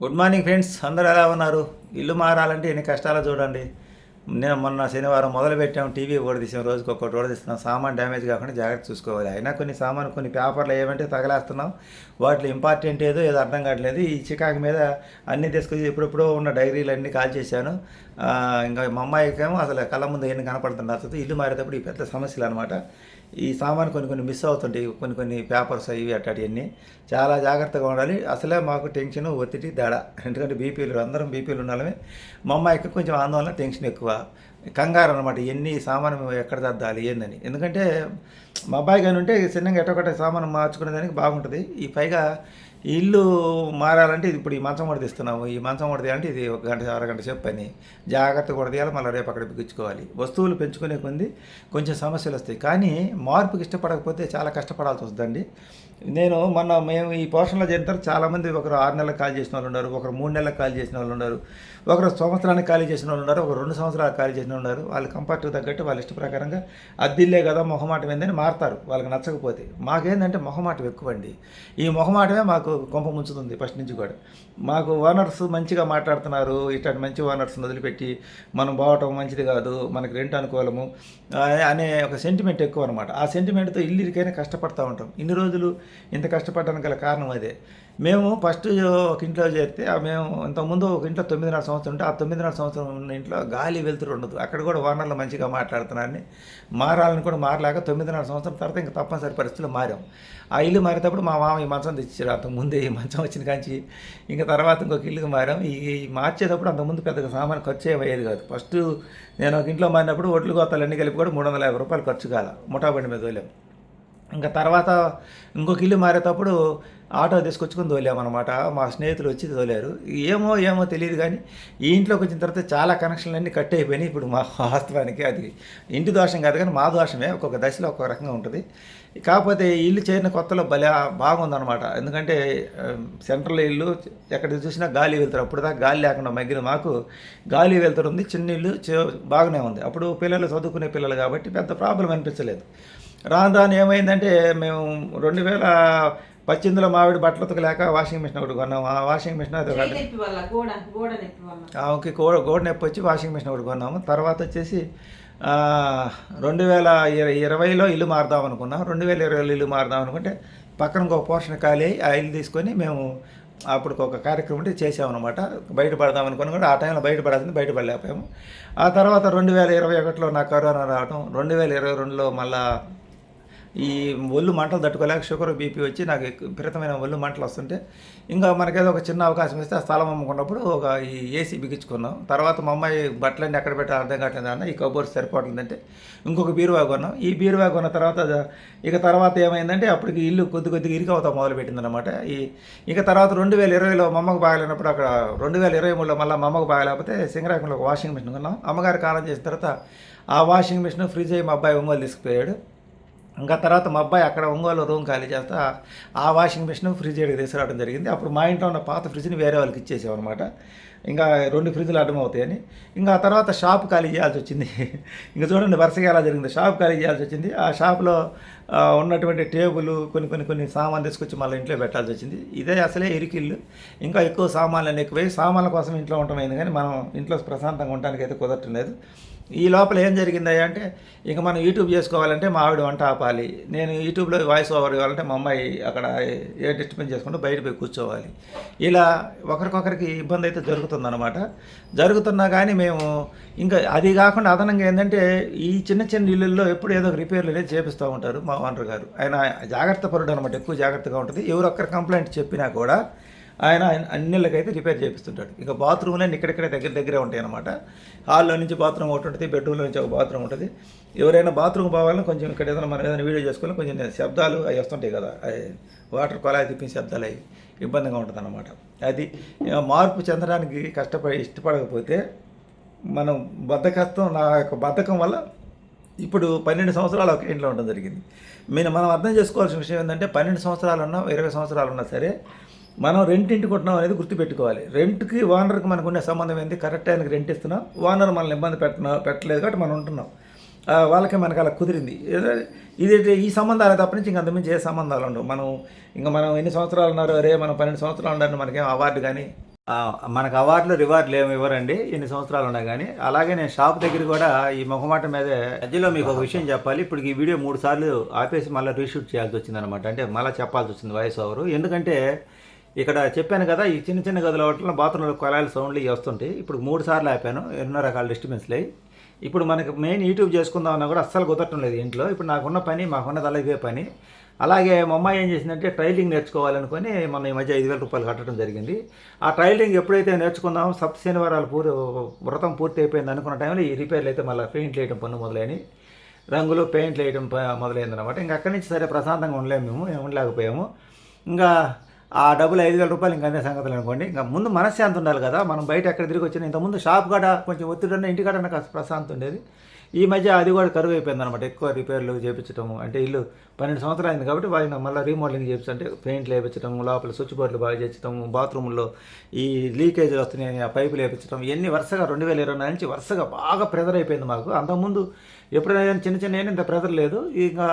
Good morning friends, అందరూ ఎలా ఉన్నారు? ఇల్లు మారాలంటే ఎన్ని కష్టాలు చూడండి. నేను మొన్న శనివారం మొదలు పెట్టాము, టీవీ కూడా తీసాం, రోజుకి ఒక్కటి కూడా తీస్తున్నాం. సామాన్ డ్యామేజ్ కాకుండా జాగ్రత్త చూసుకోవాలి. అయినా కొన్ని పేపర్లు ఏమంటే తగలేస్తున్నాం, వాటిలో ఇంపార్టెంట్ ఏదో అర్థం కావట్లేదు. ఈ చికాకు మీద అన్నీ తీసుకొచ్చి ఎప్పుడెప్పుడో ఉన్న డైరీలు అన్నీ కాల్ చేశాను. ఇంకా మా అమ్మాయికేమో అసలు కళ్ళ ముందు ఎన్ని కనపడుతుంది అసలు. ఇల్లు మారేటప్పుడు ఈ పెద్ద సమస్యలు అనమాట. ఈ సామాను కొన్ని మిస్ అవుతుంటాయి, కొన్ని పేపర్స్ ఇవి అట్లాంటివన్నీ చాలా జాగ్రత్తగా ఉండాలి. అసలే మాకు టెన్షన్, ఒత్తిడి, దడ. ఎందుకంటే బీపీలు, అందరం బీపీలు ఉండాలి. మా అమ్మాయికి కొంచెం ఆందోళన, టెన్షన్ ఎక్కువ, కంగారు అనమాట. ఎన్ని సామాను ఎక్కడ సర్దాలి ఏందని. ఎందుకంటే మా అబ్బాయి కానీ ఉంటే చిన్నగా ఎట్టొకట సామాను మార్చుకునేదానికి బాగుంటుంది. ఈ పైగా ఈ ఇల్లు మారాలంటే ఇది ఇప్పుడు ఈ మంచం కూడా తీస్తున్నాము. ఈ మంచం కూడా తీయాలంటే ఇది ఒక గంట అరగంట సేపు పని. జాగ్రత్తగా కూడా తీయాలి, మళ్ళీ రేపు అక్కడ బిగించుకోవాలి. వస్తువులు పెంచుకునే కొంది కొంచెం సమస్యలు వస్తాయి. కానీ మార్పుకి ఇష్టపడకపోతే చాలా కష్టపడాల్సి వస్తుందండి. మేము ఈ పోషణలో చేరిన తర్వాత చాలామంది ఒకరు 6 నెలలకు ఖాళీ చేసిన వాళ్ళు ఉన్నారు, ఒకరు 3 నెలలకు ఖాళీ చేసిన వాళ్ళు ఉన్నారు, ఒకరు సంవత్సరానికి ఖాళీ చేసిన వాళ్ళు ఉన్నారు, ఒకరు 2 సంవత్సరాలకు ఖాళీ చేసిన వాళ్ళు ఉన్నారు. వాళ్ళ కంఫర్ట్కి తగ్గట్టు వాళ్ళ ఇష్ట ప్రకారంగా అద్దిల్లే కదా మొహమాటం ఏందని మారుతారు వాళ్ళకి నచ్చకపోతే. మాకేందంటే మొహమాటం ఎక్కువ అండి. ఈ మొహమాటమే మాకు కొంప ముంచుతుంది ఫస్ట్ నుంచి కూడా. మాకు ఓనర్స్ మంచిగా మాట్లాడుతున్నారు, ఇట్లాంటి మంచి ఓనర్స్ని వదిలిపెట్టి మనం పోవటం మంచిది కాదు, మనకి రెంట్ అనుకూలము అనే ఒక సెంటిమెంట్ ఎక్కువ అనమాట. ఆ సెంటిమెంట్తో ఇల్లుకైనా కష్టపడతా ఉంటాం. ఇన్ని రోజులు ఇంత కష్టపడడానికి గల కారణం అదే. మేము ఫస్ట్ ఒక ఇంట్లో చేరితే మేము ఇంతకుముందు ఒక ఇంట్లో 9.5 సంవత్సరం ఉంటే ఆ 9.5 సంవత్సరం ఉన్న ఇంట్లో గాలి వెలుతురు ఉండదు. అక్కడ కూడా ఓనర్లు మంచిగా మాట్లాడుతున్నారని మారాలని కూడా మారలేక 9.5 సంవత్సరం తర్వాత ఇంకా తప్పనిసరి పరిస్థితుల్లో మారాం. ఆ ఇల్లు మారేటప్పుడు మా మామ ఈ మంచం తెచ్చారు. అంతకుముందే ఈ మంచం వచ్చిన కాంచి ఇంకా తర్వాత ఇంకొక ఇల్లుకి మారాం. ఈ మార్చేటప్పుడు అంతకుముందు పెద్దగా సామాన్ ఖర్చు ఏమయ్యేది కాదు. ఫస్ట్ నేను ఒక ఇంట్లో మారినప్పుడు ఒడ్లు గోతాలు అన్నీ కలిపి కూడా 350 రూపాయలు ఖర్చు కాల, ముఠాబండి మీద వెళ్ళాం. ఇంకా తర్వాత ఇంకొక ఇల్లు మారేటప్పుడు ఆటో తీసుకొచ్చుకొని తోలామన్నమాట. మా స్నేహితులు వచ్చి తోలారు. ఏమో తెలియదు కానీ ఈ ఇంట్లోకి వచ్చిన తర్వాత చాలా కనెక్షన్లు అన్నీ కట్ అయిపోయినాయి. ఇప్పుడు మా వాస్తవానికి అది ఇంటి దోషం కాదు కానీ మా దోషమే. ఒక్కొక్క దశలో ఒక్కొక్క రకంగా ఉంటుంది. కాకపోతే ఈ ఇల్లు చేరిన కొత్తలో భలే బాగుందన్నమాట. ఎందుకంటే సెంట్రల్ ఇల్లు ఎక్కడ చూసినా గాలి వెళ్తారు. అప్పుడు దాకా గాలి లేకుండా మగ్గిన మాకు గాలి వెళ్తారు ఉంది. చిన్న ఇల్లు బాగానే ఉంది. అప్పుడు పిల్లలు చదువుకునే పిల్లలు కాబట్టి పెద్ద ప్రాబ్లం అనిపించలేదు. రాను ఏమైందంటే మేము 2018లో మావిడి బట్టలు ఉతకలేక వాషింగ్ మిషన్ ఒకటి కొన్నాం. ఆ వాషింగ్ మిషన్ అది ఓకే, గోడ నొప్పి వచ్చి వాషింగ్ మిషన్ ఒకటి కొన్నాము. తర్వాత వచ్చేసి 2020లో ఇల్లు మారుదాం అనుకున్నాం. 2020లో ఇల్లు మారుదాం అనుకుంటే పక్కన ఇంకొక పోర్షన్ ఖాళీ ఆ ఇల్లు తీసుకొని మేము అప్పుడు ఒక కార్యక్రమం అంటే చేసామన్నమాట. బయటపడదాం అనుకుని కూడా ఆ టైంలో బయటపడలేకపోయాము. ఆ తర్వాత 2021లో నాకు కరోనా రావడం, 2022లో మళ్ళీ ఈ ఒళ్ళు మంటలు తట్టుకోలేక షుగర్ బీపీ వచ్చి నాకు విపరీతమైన ఒళ్ళు మంటలు వస్తుంటే ఇంకా మనకేదో ఒక చిన్న అవకాశం ఇస్తే ఆ స్థలం అమ్ముకున్నప్పుడు ఒక ఈ ఏసీ బిగించుకున్నాం. తర్వాత మా అమ్మాయి బట్టలన్నీ ఎక్కడ పెట్టాలి అర్థం కావట్లేదు అన్న, ఈ కబోర్డ్స్ సరిపోవట్లేదంటే ఇంకొక బీరువా కొన్నాం. ఈ బీరువా కొన్న తర్వాత ఏమైందంటే అప్పటికి ఇల్లు కొద్దిగా ఇరికి అవుతా మొదలుపెట్టిందనమాట. ఇక తర్వాత 2020లో మా అమ్మకు బాగాలేనప్పుడు అక్కడ 2023లో మళ్ళీ మా అమ్మకు బాగాలేకపోతే సింగరాకంలో ఒక వాషింగ్ మిషన్ కొన్నాం. అమ్మగారు కాలం చేసిన తర్వాత ఆ వాషింగ్ మిషన్ ఫ్రిడ్జ్ అయ్యి మా అబ్బాయి ఒంగోలు తీసుకుపోయాడు. ఇంకా తర్వాత మా అబ్బాయి అక్కడ ఒంగోలు రూమ్ ఖాళీ చేస్తా ఆ వాషింగ్ మిషన్ ఫ్రిడ్జ్ ఏడికి తీసుకురావడం జరిగింది. అప్పుడు మా ఇంట్లో ఉన్న పాత ఫ్రిడ్జ్ని వేరే వాళ్ళకి ఇచ్చేసామన్నమాట. ఇంకా 2 ఫ్రిడ్జ్లు అడ్డమవుతాయని. ఇంకా ఆ తర్వాత షాప్ ఖాళీ చేయాల్సి వచ్చింది. ఇంకా చూడండి వరుసగా ఎలా జరిగింది. షాప్ ఖాళీ చేయాల్సి వచ్చింది. ఆ షాప్లో ఉన్నటువంటి టేబుల్ కొన్ని సామాన్లు తీసుకొచ్చి మళ్ళీ ఇంట్లో పెట్టాల్సి వచ్చింది. ఇదే అసలే ఇరికిల్లు. ఇంకా ఎక్కువ సామాన్లు ఎక్కువై సామాన్ల కోసం ఇంట్లో ఉండమైంది కానీ మనం ఇంట్లో ప్రశాంతంగా ఉండడానికి అయితే కుదరట్లేదు. ఈ లోపల ఏం జరిగింది అంటే ఇక మనం యూట్యూబ్ చేసుకోవాలంటే మా ఆవిడ వంట ఆపాలి, నేను యూట్యూబ్లో వాయిస్ ఓవర్ ఇవ్వాలంటే మా అమ్మాయి అక్కడ డిస్టర్బెన్స్ చేసుకుంటూ బయట పోయి కూర్చోవాలి. ఇలా ఒకరికొకరికి ఇబ్బంది అయితే జరుగుతుందన్నమాట. జరుగుతున్నా కానీ మేము ఇంకా అది కాకుండా అదనంగా ఏంటంటే ఈ చిన్న ఇళ్ళల్లో ఎప్పుడు ఏదో ఒక రిపేర్లు అనేది చేపిస్తూ ఉంటారు మా ఓనర్ గారు. ఆయన జాగ్రత్త పరుడు అనమాట, ఎక్కువ జాగ్రత్తగా ఉంటుంది. ఎవరొక్కరు కంప్లైంట్ చెప్పినా కూడా ఆయన అన్నిళ్ళకైతే రిపేర్ చేపిస్తుంటాడు. ఇక బాత్రూమ్లన్నీ ఇక్కడిక్కడే దగ్గరే ఉంటాయి అన్నమాట. హాల్లో నుంచి బాత్రూమ్ ఒకటి ఉంటుంది, బెడ్రూమ్లో నుంచి ఒక బాత్రూమ్ ఉంటుంది. ఎవరైనా బాత్రూమ్ పోవాలని కొంచెం ఇక్కడ మనం ఏదైనా వీడియో చేసుకొని కొంచెం శబ్దాలు అవి వస్తుంటాయి కదా, వాటర్ కొలాయి తిప్పిన శబ్దాలు అవి ఇబ్బందిగా ఉంటుంది అన్నమాట. అది మార్పు చెందడానికి ఇష్టపడకపోతే మనం నా యొక్క బద్ధకం వల్ల ఇప్పుడు 12 సంవత్సరాలు ఒక ఇంట్లో ఉండడం జరిగింది. మనం అర్థం చేసుకోవాల్సిన విషయం ఏంటంటే 12 సంవత్సరాలు ఉన్నా 20 సంవత్సరాలు ఉన్నా సరే మనం రెంట్ ఇంటికుంటున్నాం అనేది గుర్తుపెట్టుకోవాలి. రెంట్కి ఓనర్కి మనకు ఉండే సంబంధం ఏంటి? కరెక్ట్ ఆయనకి రెంట్ ఇస్తున్నాం, ఓనర్ మనల్ని ఇబ్బంది పెట్టలేదు కాబట్టి మనం ఉంటున్నాం. వాళ్ళకి మనకు అలా కుదిరింది. ఈ సంబంధాలు తప్ప నుంచి ఇంక అంతమించి ఏ సంబంధాలు ఉండవు. మనం ఎన్ని సంవత్సరాలు ఉన్నారు, మనం 12 సంవత్సరాలు ఉండాలని మనకేం అవార్డు కానీ మనకు అవార్డులు రివార్డులు ఏమి ఇవ్వరండి ఎన్ని సంవత్సరాలు ఉన్నా కానీ. అలాగే నేను షాప్ దగ్గర కూడా ఈ మొహమాట మీదే మధ్యలో మీకు ఒక విషయం చెప్పాలి. ఇప్పుడు ఈ వీడియో 3 సార్లు ఆపేసి మళ్ళీ రీషూట్ చేయాల్సి వచ్చిందనమాట. అంటే మళ్ళీ చెప్పాల్సి వచ్చింది వాయిస్ ఓవర్. ఎందుకంటే ఇక్కడ చెప్పాను కదా, ఈ చిన్న చిన్న గదుల వాటిలో బాత్రూంలో కొలాయిల సౌండ్లు ఇవి వస్తుంటాయి. ఇప్పుడు 3 సార్లు ఆపాను, ఎన్నో రకాల డిస్టర్బెన్స్లు. ఇప్పుడు మనకి మెయిన్ యూట్యూబ్ చేసుకుందామన్నా కూడా అస్సలు కుదరటం లేదు ఇంట్లో. ఇప్పుడు నాకున్న పని, మాకున్నది అలా ఇదే పని. అలాగే మా అమ్మాయి ఏం చేసిందంటే ట్రైలింగ్ నేర్చుకోవాలనుకొని మొన్న ఈ మధ్య 5,000 రూపాయలు కట్టడం జరిగింది. ఆ ట్రైలింగ్ ఎప్పుడైతే నేర్చుకుందామో సప్త శనివారాలు వ్రతం పూర్తి అయిపోయింది అనుకున్న టైంలో ఈ రిపేర్లు అయితే మళ్ళీ పెయింట్లు వేయడం పన్ను మొదలైనవి, రంగులు పెయింట్లు వేయడం మొదలైందనమాట. ఇంకా అక్కడి నుంచి సరే ప్రశాంతంగా ఉండలేము, మేము ఉండలేకపోయాము. ఇంకా ఆ డబ్బులు 5,000 రూపాయలు ఇంకా అనే సంగతులు అనుకోండి. ఇంకా ముందు మనశ్శాంతి ఉండాలి కదా, మనం బయట ఎక్కడ తిరిగి వచ్చినా. ఇంతకుముందు షాప్ కాడ కొంచెం ఒత్తిడి ఉన్న, ఇంటికాడ కాస్త ప్రశాంతి ఉండేది. ఈ మధ్య అది కూడా కరువు అయిపోయింది అనమాట. ఎక్కువ రిపేర్లు చేయించడం, అంటే ఇల్లు 12 సంవత్సరాలు అయింది కాబట్టి వాళ్ళు మళ్ళీ రీమోడలింగ్ చేయించడం, అంటే పెయింట్లు వేయించడం, లోపల స్విచ్ బోర్డులు బాగా చేయించడం, బాత్రూంలో ఈ లీకేజీలు వస్తున్నాయి ఆ పైపులు వేయించడం, ఇవన్నీ వరుసగా 2024 నుంచి వరుసగా బాగా ప్రెజర్ అయిపోయింది మాకు. అంతకుముందు ఎప్పుడైనా చిన్న చిన్న ఇంత ప్రెజర్ లేదు. ఇంకా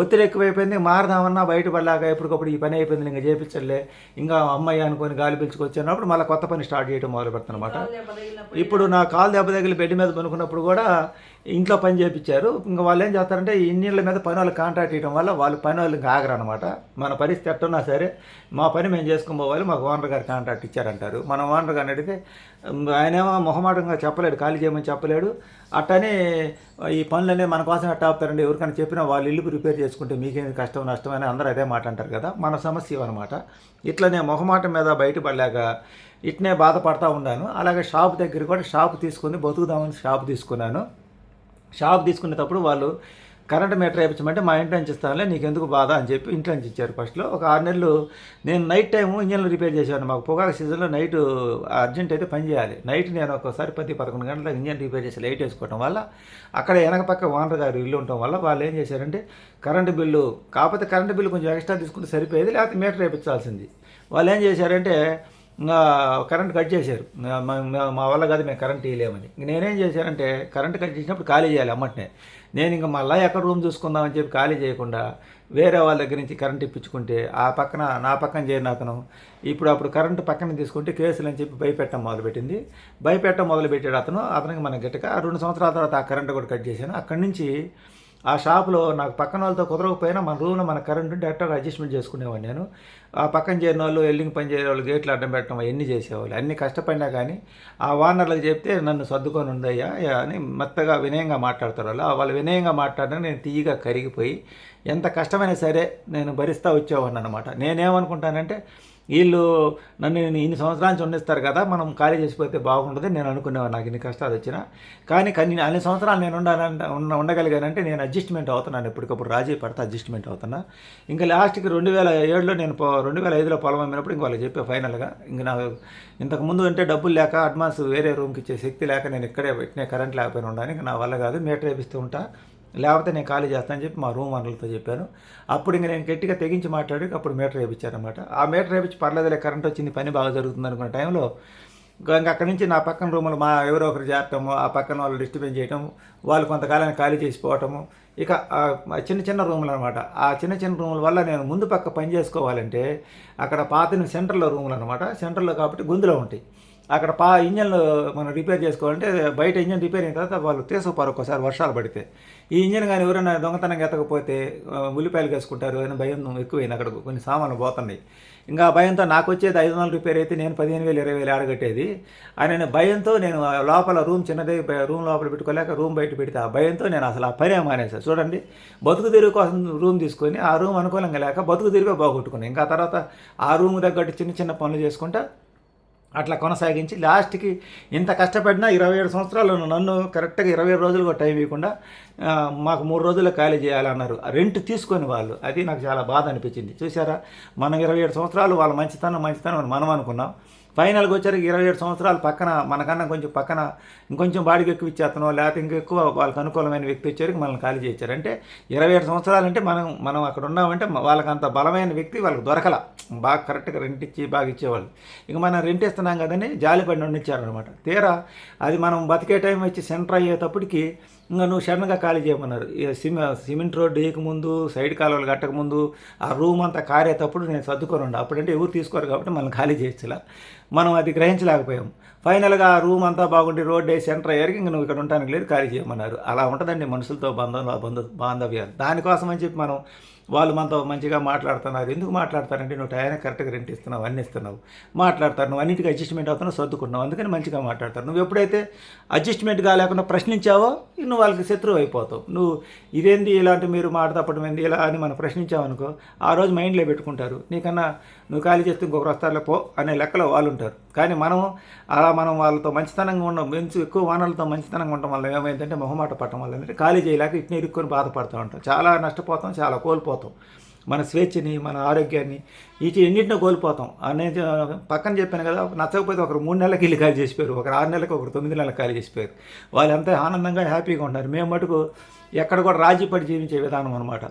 ఒత్తిడి ఎక్కువైపోయింది. మారదామన్నా బయటపడలాగా ఎప్పటికప్పుడు ఈ పని అయిపోయింది, ఇంకా చేయించలే, ఇంకా అమ్మాయి అనుకొని గాలి పిలుచుకొచ్చినప్పుడు మళ్ళీ కొత్త పని స్టార్ట్ చేయడం మొదలు పెడతాను అనమాట. ఇప్పుడు నా కాలు దెబ్బ తగిలి బెడ్ మీద పనుకున్నప్పుడు కూడా ఇంట్లో పని చేయించారు. ఇంకా వాళ్ళు ఏం చేస్తారంటే ఈ ఇన్నిళ్ళ మీద పని వాళ్ళు కాంట్రాక్ట్ ఇవ్వడం వల్ల వాళ్ళు పని వాళ్ళు ఇంకా ఆగరనమాట. మన పరిస్థితి ఎట్టున్నా సరే మా పని మేము చేసుకుని పోవాలి, మాకు ఓనర్ గారు కాంట్రాక్ట్ ఇచ్చారంటారు. మనం ఓనర్ గారిని అడిగితే ఆయనేమో మొహమాటంగా చెప్పలేడు, ఖాళీ చేయమని చెప్పలేడు. అట్టనే ఈ పనులనే మన కోసం ఎట్ట ఆపుతారండి, ఎవరికైనా చెప్పినా వాళ్ళు ఇల్లు రిపేర్ చేసుకుంటే మీకేమి కష్టం నష్టం అని అందరూ అదే మాట అంటారు కదా. మన సమస్య ఇవన్నమాట. ఇట్లనే మొహమాటం మీద బయటపడలేక ఇట్నే బాధపడతా ఉన్నాను. అలాగే షాప్ దగ్గర కూడా షాప్ తీసుకుని బతుకుదామని షాప్ తీసుకున్నాను. షాప్ తీసుకునేటప్పుడు వాళ్ళు కరెంట్ మీటర్ వేయించమంటే మా ఇంట్లో నుంచి ఇస్తానులే, నీకు ఎందుకు బాధ అని చెప్పి ఇంట్లో నుంచి ఇచ్చారు. ఫస్ట్లో ఒక 6 నెలలు నేను నైట్ టైము ఇంజన్లు రిపేర్ చేసేవాడిని. మాకు పొగాకు సీజన్లో నైట్ అర్జెంట్ అయితే పని చేయాలి. నైట్ నేను ఒకసారి 10-11 గంటలకు ఇంజన్ రిపేర్ చేసి లైట్ వేసుకోవడం వల్ల అక్కడ వెనక పక్క ఓనర్ గారు ఇల్లు ఉండటం వల్ల వాళ్ళు ఏం చేశారంటే కరెంటు బిల్లు, కాకపోతే కరెంటు బిల్లు కొంచెం ఎక్స్ట్రా తీసుకుంటే సరిపోయేది, లేకపోతే మీటర్ వేయించాల్సింది. వాళ్ళు ఏం చేశారంటే కరెంట్ కట్ చేశారు. మా వల్ల కాదు, మేము కరెంట్ ఇవ్వలేమని. నేనేం చేశానంటే కరెంట్ కట్ చేసినప్పుడు ఖాళీ చేయాలి అమ్మటనే. నేను ఇంకా మళ్ళీ ఎక్కడ రూమ్ చూసుకుందామని చెప్పి ఖాళీ చేయకుండా వేరే వాళ్ళ దగ్గర నుంచి కరెంట్ ఇప్పించుకుంటే ఆ పక్కన నా పక్కన చేరిన అతను అప్పుడు కరెంటు పక్కన తీసుకుంటే కేసులు అని చెప్పి భయపెట్టడం మొదలుపెట్టాడు అతనికి మన గట్టిగా 2 సంవత్సరాల తర్వాత ఆ కరెంటు కూడా కట్ చేశాను. అక్కడి నుంచి ఆ షాపులో నాకు పక్కన వాళ్ళతో కుదరకపోయినా మన రూమ్లో మన కరెంటు డైరెక్ట్గా అడ్జస్ట్మెంట్ చేసుకునేవాడిని నేను. ఆ పక్కన చేరిన వాళ్ళు, ఎల్లింగ్ పని చేసే వాళ్ళు గేట్లు అడ్డం పెట్టడం అవన్నీ చేసేవాళ్ళు. అన్నీ కష్టపడినా కానీ ఆ ఓనర్లకు చెప్తే నన్ను సర్దుకొని ఉందయ్యా అని మెత్తగా వినయంగా మాట్లాడతారు వాళ్ళు. వాళ్ళు వినయంగా మాట్లాడడం నేను తీయగా కరిగిపోయి ఎంత కష్టమైనా సరే నేను భరిస్తూ వచ్చేవాడిని అనమాట. నేనేమనుకుంటానంటే వీళ్ళు నన్ను ఇన్ని సంవత్సరాల నుంచి ఉండిస్తారు కదా, మనం ఖాళీ చేసిపోతే బాగుంటుంది నేను అనుకునేవాడు. నాకు ఇన్ని కష్టాలు వచ్చినా కానీ అన్ని సంవత్సరాలు నేను ఉండగలిగానంటే నేను అడ్జస్ట్మెంట్ అవుతున్నాను. ఎప్పటికప్పుడు రాజీ పడితే అడ్జస్ట్మెంట్ అవుతున్నా. ఇంకా లాస్ట్కి 2007లో నేను 2005లో పొలం అమ్మినప్పుడు ఇంక వాళ్ళకి చెప్పే ఫైనల్గా ఇంక నాకు ఇంతకుముందు అంటే డబ్బులు లేక అడ్వాన్స్ వేరే రూమ్కి ఇచ్చే శక్తి లేక నేను ఇక్కడే పెట్టిన కరెంట్ లేకపోయినా ఉండాలి. ఇంకా నా వల్ల కాదు, మీటర్ వేపిస్తూ ఉంటా, లేకపోతే నేను ఖాళీ చేస్తానని చెప్పి మా రూమ్ వనరులతో చెప్పాను. అప్పుడు ఇంక నేను గట్టిగా తెగించి మాట్లాడి అప్పుడు మీటర్ వేయించారనమాట. ఆ మీటర్ వేయించి పర్లేదులే కరెంట్ వచ్చింది, పని బాగా జరుగుతుంది అనుకున్న టైంలో ఇంకా అక్కడి నుంచి నా పక్కన రూములు ఎవరో ఒకరు చేరటము, ఆ పక్కన వాళ్ళు డిస్టర్బెన్స్ చేయటము, వాళ్ళు కొంతకాలాన్ని ఖాళీ చేసిపోవటము, ఇక చిన్న చిన్న రూములు అనమాట. ఆ చిన్న చిన్న రూముల వల్ల నేను ముందు పక్క పని చేసుకోవాలంటే అక్కడ పాత సెంటర్లో రూములు అనమాట. సెంటర్లో కాబట్టి గుందులో ఉంటాయి. అక్కడ ఇంజన్లు మనం రిపేర్ చేసుకోవాలంటే బయట ఇంజన్ రిపేర్ అయిన తర్వాత వాళ్ళు తీసుకుపోరు ఒక్కోసారి వర్షాలు పడితే. ఈ ఇంజన్ కానీ ఎవరైనా దొంగతనంగా ఎత్తకపోతే ఉల్లిపాయలు వేసుకుంటారు అని భయం ఎక్కువైంది. అక్కడ కొన్ని సామాన్లు పోతున్నాయి. ఇంకా భయంతో నాకు వచ్చేది 500 రిపేర్ అయితే నేను 15,000 20,000 ఆడగట్టేది. ఆయన భయంతో నేను లోపల రూమ్ చిన్నదే, రూమ్ లోపల పెట్టుకోలేక రూమ్ బయట పెడితే ఆ భయంతో నేను అసలు ఆ పనే మానేసాను. చూడండి, బతుకు తెరువు కోసం రూమ్ తీసుకొని ఆ రూమ్ అనుకూలంగా లేక బతుకు తెరువే బాగొట్టుకున్నాను. ఇంకా తర్వాత ఆ రూమ్ తగ్గట్టు చిన్న చిన్న పనులు చేసుకుంటా అట్లా కొనసాగించి లాస్ట్కి ఇంత కష్టపడినా 27 సంవత్సరాలు నన్ను కరెక్ట్గా 27 రోజులు కూడా టైం ఇవ్వకుండా మాకు 3 రోజుల్లో ఖాళీ చేయాలన్నారు రెంట్ తీసుకొని వాళ్ళు. అది నాకు చాలా బాధ అనిపించింది. చూసారా, మనం 27 సంవత్సరాలు వాళ్ళ మంచితనం అని మనం అనుకున్నాం. ఫైనల్గా వచ్చరికి 27 సంవత్సరాలు పక్కన మనకన్నా కొంచెం పక్కన ఇంకొంచెం బాడికి ఎక్కువ ఇచ్చేస్తానో లేకపోతే ఇంకెక్కువ వాళ్ళకి అనుకూలమైన వ్యక్తి వచ్చేసరికి మనల్ని ఖాళీ చేయించారు. అంటే 27 సంవత్సరాలు అంటే మనం అక్కడ ఉన్నామంటే వాళ్ళకి అంత బలమైన వ్యక్తి వాళ్ళకి దొరకల, బాగా కరెక్ట్గా రెంట్ ఇచ్చి బాగా ఇచ్చేవాళ్ళు. ఇక మనం రెంట్ ఇస్తున్నాం కదని జాలిపడి ఉండిచ్చారనమాట. తీరా అది మనం బతికే టైం వచ్చి సెంటర్ అయ్యేటప్పటికి ఇంకా నువ్వు షడన్గా ఖాళీ చేయమన్నారు. సిమెంట్ రోడ్డు వేయకముందు, సైడ్ కాలువలు కట్టకముందు ఆ రూమ్ అంతా కారేటప్పుడు నేను సర్దుకొని ఉండే. అప్పుడంటే ఎవరు తీసుకోరు కాబట్టి మనం ఖాళీ చేయొచ్చులా. మనం అది గ్రహించలేకపోయాం. ఫైనల్గా ఆ రూమ్ అంతా బాగుండి రోడ్ వేసి సెంటర్ అయ్యారికి ఇంక నువ్వు ఇక్కడ ఉండడానికి లేదు, ఖాళీ చేయమన్నారు. అలా ఉంటుందండి మనుషులతో బాంధవ్యాలు. దానికోసం అని చెప్పి మనం వాళ్ళు మనతో మంచిగా మాట్లాడుతున్నారు. ఎందుకు మాట్లాడతారంటే నువ్వు టయానికి కరెక్ట్గా రెంట్ ఇస్తున్నావు, అన్నీ ఇస్తున్నావు, మాట్లాడతారు. నువ్వు అన్నింటికి అడ్జస్ట్మెంట్ అవుతున్నావు, సర్దుకుంటున్నావు, అందుకని మంచిగా మాట్లాడతారు. నువ్వు ఎప్పుడైతే అడ్జస్ట్మెంట్ కాలేకుండా ప్రశ్నించావో నువ్వు వాళ్ళకి శత్రువు అయిపోతావు. నువ్వు ఇదేంది ఇలాంటి మీరు మాట తప్పడం ఏంది ఇలా అని మనం ప్రశ్నించావనుకో ఆ రోజు మైండ్లో పెట్టుకుంటారు. నీకన్నా నువ్వు ఖాళీ చేస్తే ఇంకొకరు వస్తారులే పో అనే లెక్కలో వాళ్ళు ఉంటారు. కానీ మనం వాళ్ళతో మంచితనంగా ఉండడం, ఎక్కువ వానలతో మంచితనంగా ఉండడం వల్ల ఏమైందంటే మొహమాట పట్టడం వల్ల ఏంటంటే ఖాళీ చేయలేక ఇట్ని ఇరుక్కొని బాధపడుతూ ఉంటాం. చాలా నష్టపోతాం, చాలా కోల్పోతాం. మన స్వేచ్ఛని, మన ఆరోగ్యాన్ని ఎన్నింటినో కోల్పోతాం. అనేది పక్కన చెప్పాను కదా, నచ్చకపోతే ఒకరు 3 నెలలకి ఇల్లు ఖాళీ చేసిపోయారు, ఒకరు 6 నెలలకు, ఒకరు 9 నెలలకు ఖాళీ చేసిపోయారు. వాళ్ళు ఎంత ఆనందంగా హ్యాపీగా ఉన్నారు. మేము మటుకు ఎక్కడ కూడా రాజీ పడి జీవించే విధానం అనమాట.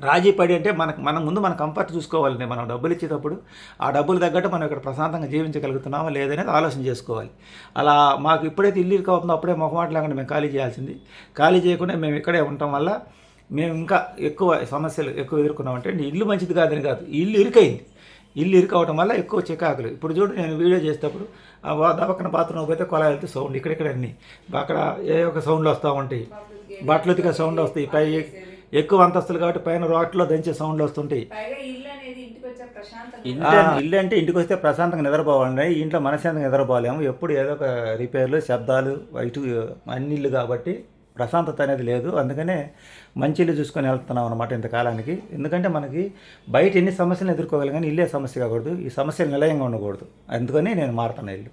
రాజీ పడి అంటే మన ముందు మన కంఫర్ట్ చూసుకోవాలండి. మనం డబ్బులు ఇచ్చేటప్పుడు ఆ డబ్బులు తగ్గట్టు మనం ఇక్కడ ప్రశాంతంగా జీవించగలుగుతున్నామా లేదనేది ఆలోచన చేసుకోవాలి. అలా మాకు ఎప్పుడైతే ఇల్లు ఇరుకవుతుందో అప్పుడే మొహమాట లేకుండా మేము ఖాళీ చేయాల్సింది. ఖాళీ చేయకుండా మేము ఇక్కడే ఉండటం వల్ల మేము ఇంకా ఎక్కువ సమస్యలు ఎదుర్కొన్నామంటే ఇల్లు మంచిది కాదని కాదు, ఇల్లు ఇరుకైంది. ఇల్లు ఇరుకవడం వల్ల ఎక్కువ చికాకులు. ఇప్పుడు చూడు, నేను వీడియో చేసేటప్పుడు దవక్కన బాత్రూమ్ పోతే కొలా వెళ్తే సౌండ్, ఇక్కడిక్కడ అన్నీ అక్కడ ఏ ఒక సౌండ్లు వస్తూ ఉంటాయి, బట్టలు ఉతికే సౌండ్ వస్తాయి, పై ఎక్కువ అంతస్తులు కాబట్టి పైన రోడ్లో దంచే సౌండ్లు వస్తుంటాయి. ఇల్లు అంటే ఇంటికి వస్తే ప్రశాంతంగా నిద్రపోవాలండి. ఇంట్లో మనశ్శాంతంగా నిద్రపోలేము. ఎప్పుడు ఏదో ఒక రిపేర్లు, శబ్దాలు, ఇటు అన్ని ఇల్లు కాబట్టి ప్రశాంతత అనేది లేదు. అందుకనే మంచి ఇల్లు చూసుకొని వెళ్తున్నాం అనమాట ఇంతకాలానికి. ఎందుకంటే మనకి బయట ఎన్ని సమస్యలు ఎదుర్కోగలం కానీ ఇల్లే సమస్య కాకూడదు, ఈ సమస్యలు నిలయంగా ఉండకూడదు. అందుకని నేను మారుతున్నా ఇల్లు.